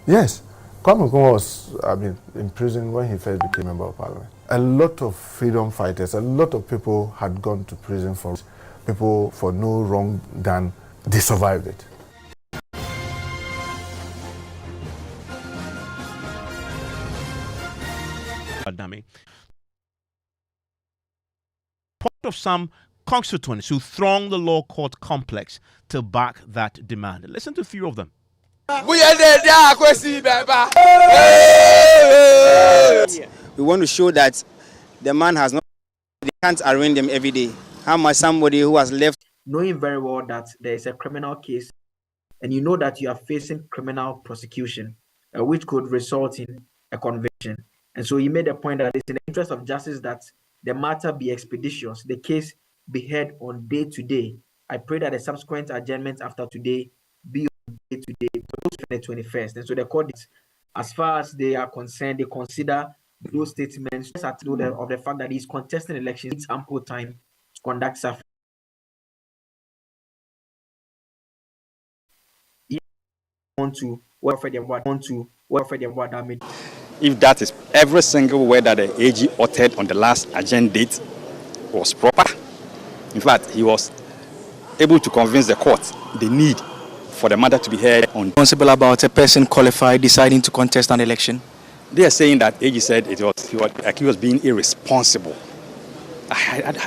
Yes, Kwame Nkrumah was, in prison when he first became member of parliament. A lot of freedom fighters, a lot of people had gone to prison for people for no wrong done. They survived it. Part of some constituents who throng the law court complex to back that demand. Listen to a few of them. We want to show that the man has not, they can't arraign them every day. How much somebody who has left, knowing very well that there is a criminal case and you know that you are facing criminal prosecution, which could result in a conviction. And so he made a point that it's in the interest of justice that the matter be expeditious, the case be heard on day to day. I pray that the subsequent adjournment after today be on day to day, the 21st. And so the court, as far as they are concerned, they consider those statements of the fact that he's contesting elections, it's ample time to conduct stuff. If that is every single word that the AG uttered on the last agenda date was proper, in fact, he was able to convince the court the need for the matter to be heard on. Responsible about a person qualified deciding to contest an election. They are saying that AG said he was being irresponsible.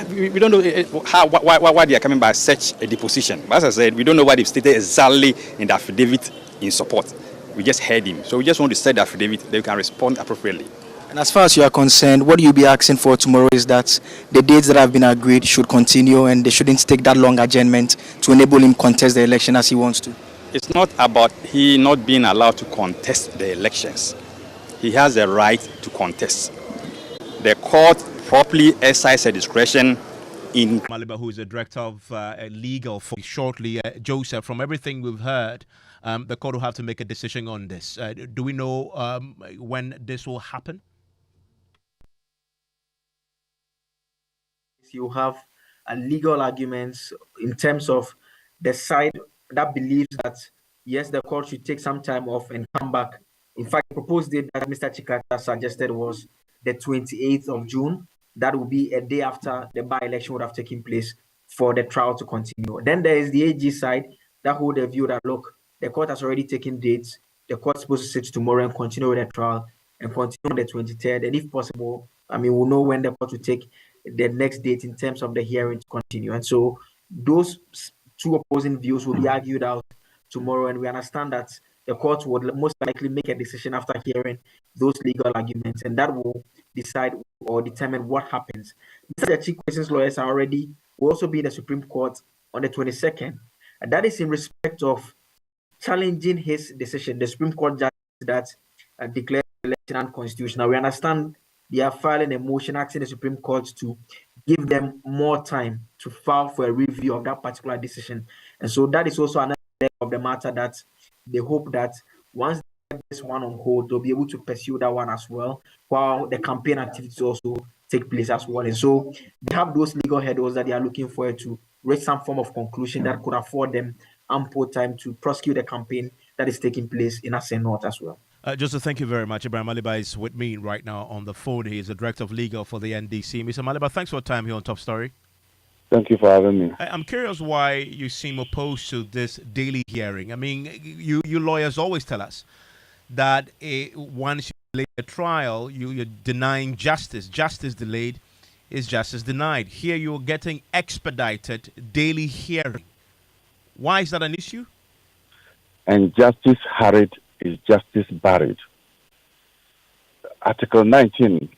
We don't know why they are coming by such a deposition. But as I said, we don't know what they've stated exactly in the affidavit in support. We just heard him. So we just want to set the affidavit, they can respond appropriately. And as far as you are concerned, what you'll be asking for tomorrow is that the dates that have been agreed should continue and they shouldn't take that long adjournment to enable him contest the election as he wants to. It's not about he not being allowed to contest the elections. He has a right to contest. The court properly exercise her discretion in. Aliba, who is the director of legal for shortly, Joseph, from everything we've heard, the court will have to make a decision on this. Do we know when this will happen? You have legal arguments in terms of the side that believes that, yes, the court should take some time off and come back. In fact, the proposed date that Mr. Chikata suggested was the 28th of June. That will be a day after the by-election would have taken place for the trial to continue. Then there is the AG side that hold the view that, look, the court has already taken dates. The court's supposed to sit tomorrow and continue with the trial and continue on the 23rd. And if possible, we'll know when the court will take the next date in terms of the hearing to continue. And so those two opposing views will be argued out tomorrow. And we understand that the court would most likely make a decision after hearing those legal arguments, and that will decide or determine what happens. Mr. Chief Questions lawyers are already will also be in the Supreme Court on the 22nd. And that is in respect of challenging his decision. The Supreme Court judge that declared the election unconstitutional. We understand they are filing a motion asking the Supreme Court to give them more time to file for a review of that particular decision. And so that is also another leg of the matter that they hope that once they get this one on hold, they'll be able to pursue that one as well, while the campaign activities also take place as well. And so they have those legal hurdles that they are looking for to reach some form of conclusion that could afford them ample time to prosecute the campaign that is taking place in Assin North as well. Joseph, thank you very much. Abraham Aliba is with me right now on the phone. He is the Director of Legal for the NDC. Mr. Aliba, thanks for your time here on Top Story. Thank you for having me. I'm curious why you seem opposed to this daily hearing. You lawyers always tell us that once you delay a trial, you're denying justice. Justice delayed is justice denied. Here you're getting expedited daily hearing. Why is that an issue? And justice hurried is justice buried. Article 19E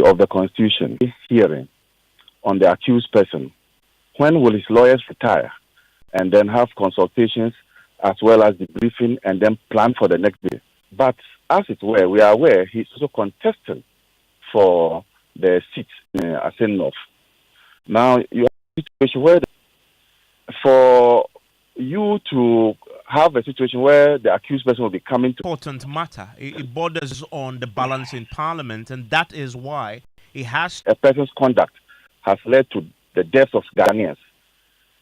of the Constitution is hearing on the accused person. When will his lawyers retire and then have consultations as well as debriefing and then plan for the next day? But as it were, we are aware he's also contesting for the seat in Assin North. Now, you have a situation where for you to have a situation where the accused person will be coming to... Important matter. It borders on the balance in Parliament, and that is why it has... A person's conduct has led to the deaths of Ghanaians,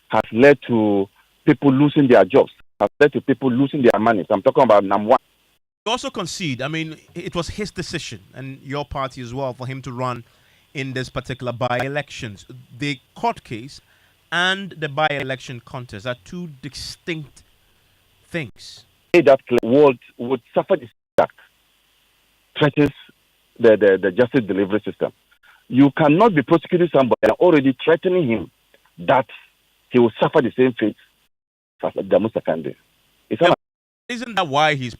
has led to people losing their jobs, has led to people losing their money. So I'm talking about NAM1. You also concede, I mean, it was his decision and your party as well for him to run in this particular by-elections. The court case and the by-election contest are two distinct things. That would suffer the attack, threatens the justice delivery system. You cannot be prosecuting somebody and already threatening him that he will suffer the same fate as Adamu Sakande. It's Yeah, isn't that why he's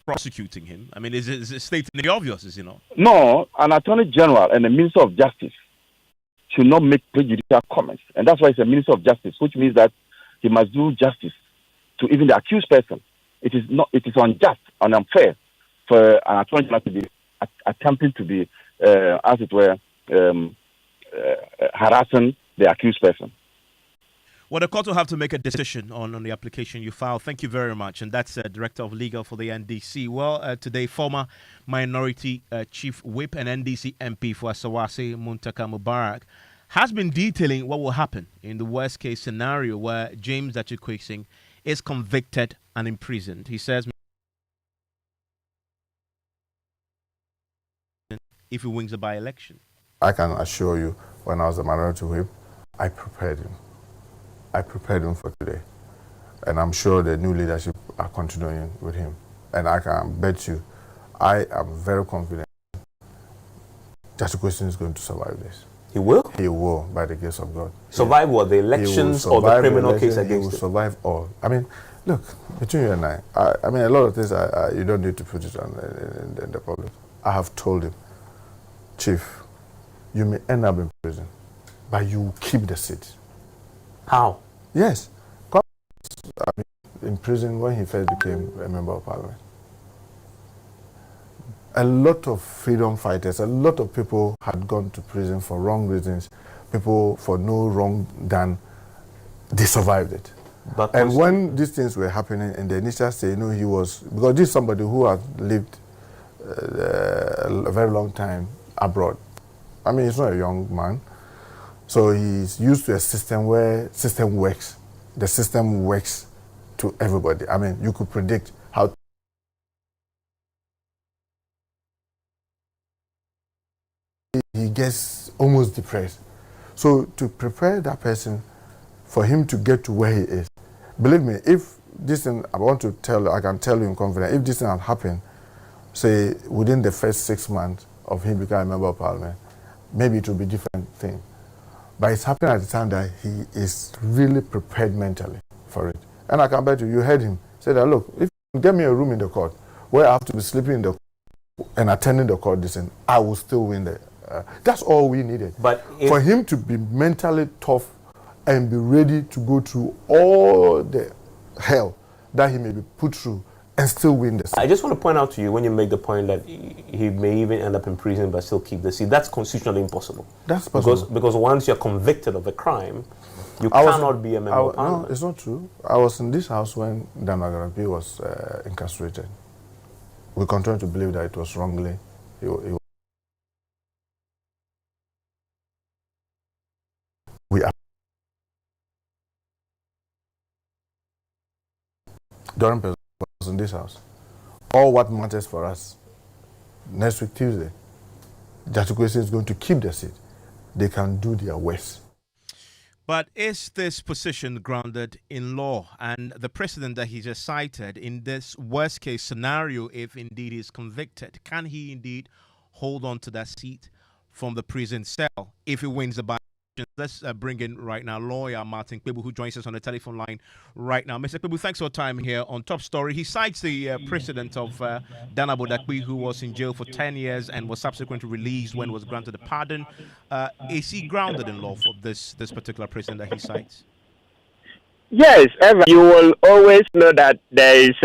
prosecuting him? I mean, is it stating the obvious, you know? No, an attorney general and a minister of justice should not make prejudicial comments, and that's why he's a minister of justice, which means that he must do justice to even the accused person. It is not. It is unjust and unfair for an attorney general to be attempting to be, as it were, harassing the accused person. Well, the court will have to make a decision on the application you filed. Thank you very much. And that's Director of Legal for the NDC. Well, today, former Minority Chief Whip and NDC MP for Asawase, Muntaka Mubarak, has been detailing what will happen in the worst case scenario where James Dachikwesing is convicted and imprisoned. He says if he wins the by-election. I can assure you, when I was the minority whip, I prepared him. I prepared him for today. And I'm sure the new leadership are continuing with him. And I can bet you, I am very confident that the question is going to survive this. He will? He will, by the grace of God. Survive what? The elections or the criminal case against him? He will survive all. I mean, look, between you and I mean, a lot of things you don't need to put it on in the public. I have told him, Chief, you may end up in prison, but you will keep the seat. How? Yes. In prison when he first became a member of parliament. A lot of freedom fighters, a lot of people had gone to prison for wrong reasons, people for no wrong done, they survived it. But and when these things were happening in the initial stage, you know, he was, because this is somebody who had lived a very long time abroad. I mean, he's not a young man. So he's used to a system where system works. The system works to everybody. I mean, you could predict how he gets almost depressed. So to prepare that person for him to get to where he is, believe me, if this thing, I can tell you in confidence, if this thing had happened, say within the first 6 months of him becoming a member of parliament, maybe it will be a different thing. But it's happening at the time that he is really prepared mentally for it. And I can bet you heard him say that, look, if you get me a room in the court where I have to be sleeping in the court and attending the court, I will still win the. That's all we needed. But for him to be mentally tough and be ready to go through all the hell that he may be put through and still win the seat. I just want to point out to you when you make the point that he may even end up in prison but still keep the seat. That's constitutionally impossible. That's possible. Because once you're convicted of a crime, you cannot be a member of parliament. No, it's not true. I was in this house when Damagarampi was incarcerated. We continue to believe that it was wrongly. We are during was in this house. All what matters for us, next week Tuesday, Jatukwesi is going to keep the seat. They can do their worst. But is this position grounded in law? And the precedent that he just cited in this worst case scenario, if indeed he's convicted, can he indeed hold on to that seat from the prison cell if he wins the by? Let's bring in right now lawyer Martin Kpebu, who joins us on the telephone line right now. Mr. Kpebu, thanks for your time here on Top Story. He cites the precedent of Dana Bodakwi, who was in jail for 10 years and was subsequently released when was granted a pardon. Is he grounded in law for this particular precedent that he cites? Yes, Ever. You will always know that there is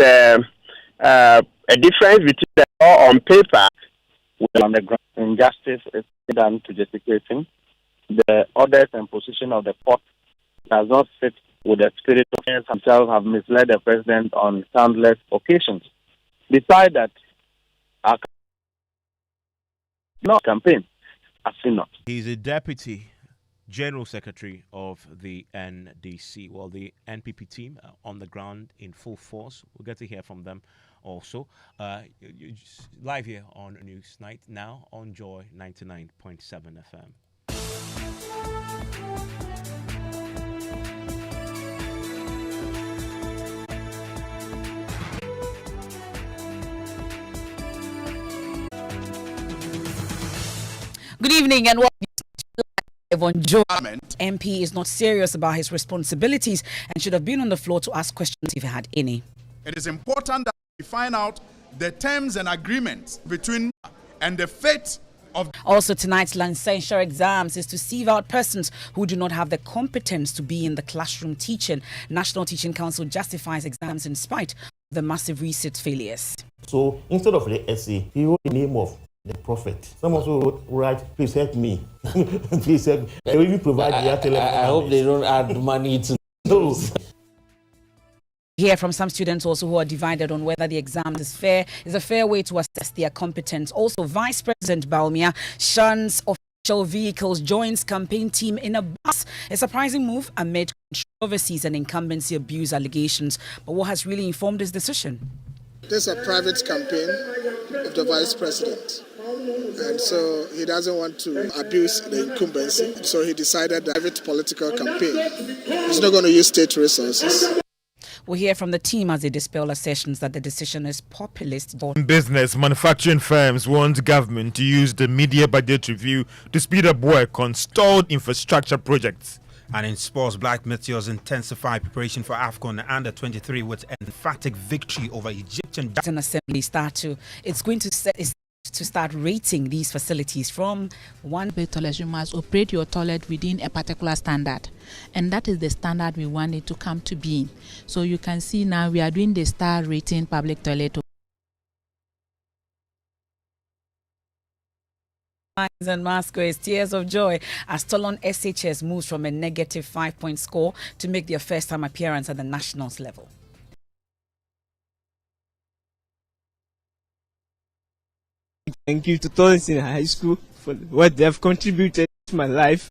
a difference between the law on paper on the ground. Injustice is done to justification. The orders and position of the court does not fit with the spirit of things himself have misled the president on countless occasions. Besides that, our campaign has seen not. He's a deputy general secretary of the NDC. Well, the NPP team on the ground in full force. We'll get to hear from them also. Live here on News Night now on Joy 99.7 FM. Good evening and welcome to on Joy. MP is not serious about his responsibilities and should have been on the floor to ask questions if he had any. It is important that we find out the terms and agreements between and the fate of. Also, tonight's licensure exams is to sieve out persons who do not have the competence to be in the classroom teaching. National Teaching Council justifies exams in spite of the massive research failures. So instead of the essay, he wrote the name of the prophet. Some also write, please help me. Please help me. They will even provide the I hope they don't add money to those. Hear from some students also who are divided on whether the exam is a fair way to assess their competence. Also, Vice President Baumia shuns official vehicles, joins campaign team in a bus. A surprising move amid controversies and incumbency abuse allegations. But what has really informed his decision? This is a private campaign of the Vice President. And so he doesn't want to abuse the incumbency. So he decided that private political campaign. He's not going to use state resources. We'll hear from the team as they dispel assertions that the decision is populist. Business manufacturing firms want government to use the media budget review to speed up work on stalled infrastructure projects. And in sports, Black Meteors intensify preparation for AFCON Under-23 with emphatic victory over Egyptian. An assembly it's going to start rating these facilities from one. Toilet, you must operate your toilet within a particular standard, and that is the standard we want it to come to be. So you can see now we are doing the star rating public toilet. And masquerades, tears of joy as Toulon SHS moves from a negative 5-point score to make their first time appearance at the nationals level. Thank you to Toulon High School for what they have contributed to my life.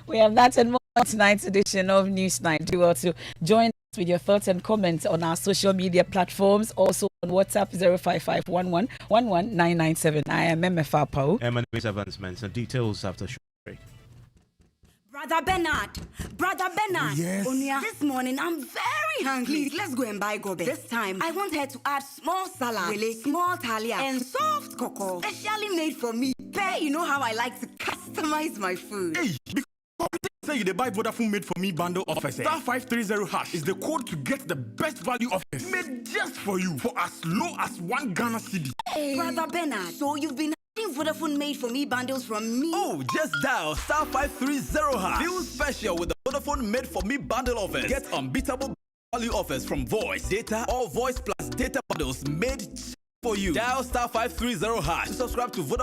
We have that and more on tonight's edition of News Night. Do well to join us with your thoughts and comments on our social media platforms. Also on WhatsApp 05511111997. I am MFR Pau. And my name is Evans Manson. Details after short break. Brother Bernard, Yes. Onia, this morning I'm very hungry. Please, let's go and buy gobe. This time, I want her to add small salad, small talia, and soft cocoa, specially made for me. Pay, you know how I like to customize my food. Hey, say you buy Vodafone made for me bundle offers. Star 530 hash is the code to get the best value offers made just for you for as low as 1 Ghana cedi. Hey, Brother Bernard, so you've been having Vodafone made for me bundles from me? Oh, just dial star 530 hash. Feel special with the Vodafone made for me bundle offers. Get unbeatable value offers from voice, data, or voice plus data bundles made for you. Dial star 530 hash to subscribe to Vodafone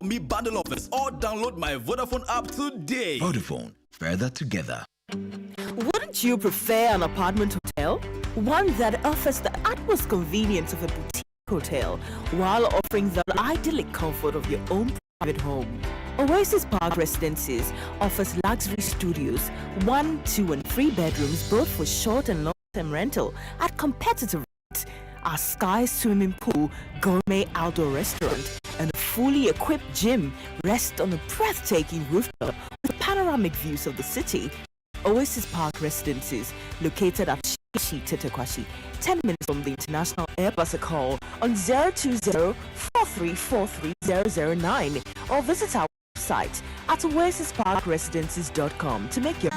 me bundle offers or download my Vodafone app today. Vodafone, further together. Wouldn't you prefer an apartment hotel? One that offers the utmost convenience of a boutique hotel while offering the idyllic comfort of your own private home. Oasis Park Residences offers luxury studios, 1, 2 and 3 bedrooms both for short and long-term rental at competitive rates. Our sky swimming pool, gourmet outdoor restaurant, and a fully equipped gym rest on a breathtaking rooftop with panoramic views of the city. Oasis Park Residences, located at Shishi Tetekwashi, 10 minutes from the International Airbus call on 020-4343-009 or visit our website at oasisparkresidences.com to make your...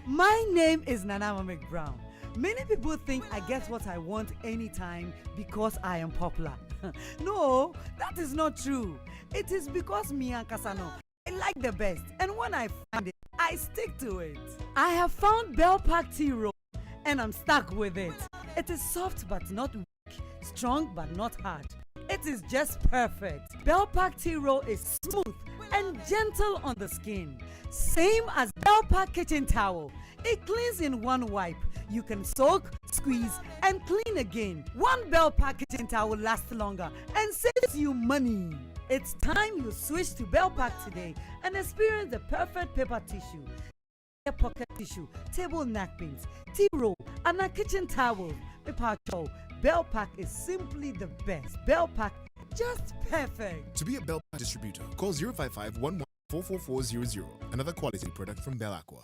My name is Nanama McBrown. Many people think I get what I want anytime because I am popular. No, that is not true. It is because me and Kasano, I like the best, and when I find it, I stick to it. I have found Bell Pack Tea Roll, and I'm stuck with it. It is soft but not weak, strong but not hard. It is just perfect. Bell Pack Tea Roll is smooth and gentle on the skin. Same as Bell Pack Kitchen Towel. It cleans in one wipe. You can soak, squeeze, and clean again. One Bell Pack Kitchen Towel lasts longer and saves you money. It's time you switch to Bell Pack today and experience the perfect paper tissue, pocket tissue, table napkins, tea roll, and a kitchen towel. Paper towel. Bell Pack is simply the best. Bell Pack, just perfect. To be a Bell Pack distributor, call 055-11-44400. Another quality product from Bell Aqua.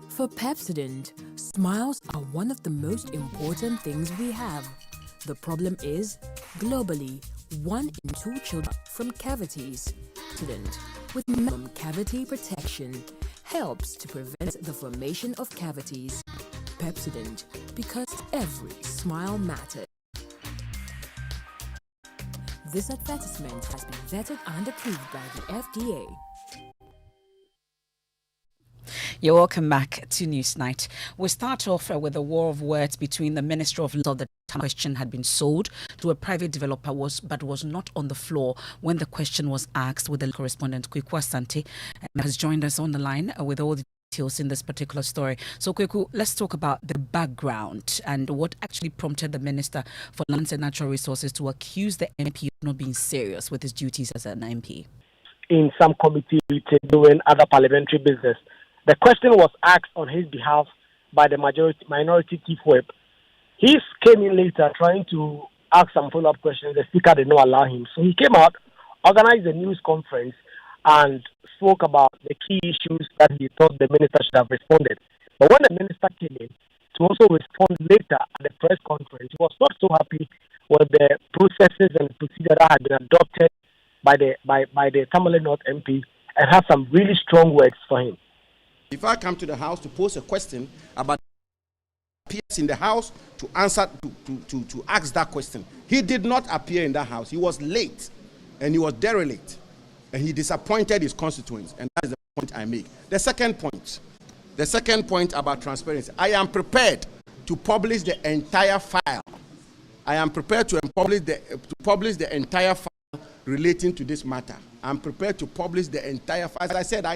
For Pepsodent, smiles are one of the most important things we have. The problem is, globally, 1 in 2 children from cavities. Pepsodent, with minimum cavity protection, helps to prevent the formation of cavities. Pepsodent, because every smile matters. This advertisement has been vetted and approved by the FDA. You're welcome back to Newsnight. We start off with a war of words between the Minister of Law. The question had been sold to a private developer but was not on the floor when the question was asked, with the correspondent Kweku Asante has joined us on the line with all the details in this particular story. So Kweku, let's talk about the background and what actually prompted the Minister for Lands and Natural Resources to accuse the MP of not being serious with his duties as an MP. In some committee meeting doing other parliamentary business, the question was asked on his behalf by the minority chief whip. He came in later trying to ask some follow-up questions. The speaker did not allow him. So he came out, organized a news conference, and spoke about the key issues that he thought the minister should have responded. But when the minister came in to also respond later at the press conference, he was not so happy with the processes and procedure that had been adopted by the Tamale North MP, and had some really strong words for him. If I come to the house to pose a question about appears in the house to answer to ask that question, he did not appear in that house. He was late, and he was derelict, and he disappointed his constituents, and that is the point I make. The second point about transparency. I am prepared to publish the entire file. I am prepared to publish the entire file relating to this matter. I'm prepared to publish the entire file. As I said, I